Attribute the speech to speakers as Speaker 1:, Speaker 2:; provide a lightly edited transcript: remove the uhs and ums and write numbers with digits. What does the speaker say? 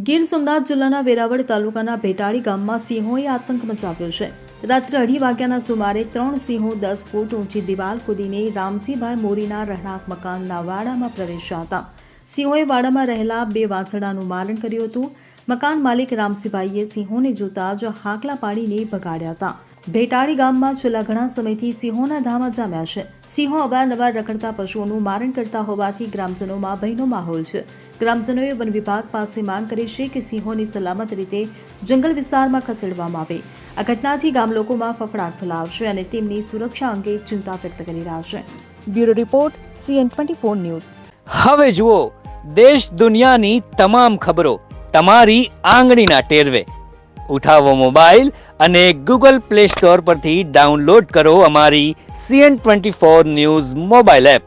Speaker 1: ગીર સોમનાથ જિલ્લાના વેરાવળ તાલુકાના ભેટાળી ગામમાં સિંહોએ આતંક મચાવ્યો છે. રાત્રે 2:30 વાગ્યાના સુમારે 3 સિંહો 10 ફૂટ ઊંચી દિવાલ કૂદીને રામસિંહભાઈ મોરીના રહેણાંક મકાનના વાડામાં પ્રવેશ્યા હતા. સિંહોએ વાડામાં રહેલા 2 વાછરડાનું મારણ કર્યું હતું. મકાન માલિક રામસિંહભાઈએ સિંહોને જોતા જ હાકલા પાડીને ભગાડ્યા હતા. ભેટાળી ગામમાં છેલ્લા ઘણા સમયથી સિંહોના ધામા જામ્યા છે. સિંહો અવારનવાર રખડતા પશુઓનું મારણ કરતા હોવાથી ગ્રામજનોમાં ભયનો માહોલ છે. ગ્રામજનોએ વન વિભાગ પાસે માંગ કરી છે કે સિંહોની સલામત રીતે જંગલ વિસ્તારમાં ખસેડવામાં આવે. આ ઘટનાથી ગામ લોકોમાં ફફડાટ ફેલાવશે અને તેમની સુરક્ષા અંગે ચિંતા વ્યક્ત કરી રહ્યા છે. Bureau report CN24 news.
Speaker 2: હવે જુઓ દેશ દુનિયાની તમામ ખબરો તમારી આંગળીના ટેરવે. ઉઠાવો મોબાઈલ અને Google Play Store પરથી ડાઉનલોડ કરો અમારી CN24 ન્યૂઝ મોબાઈલ એપ.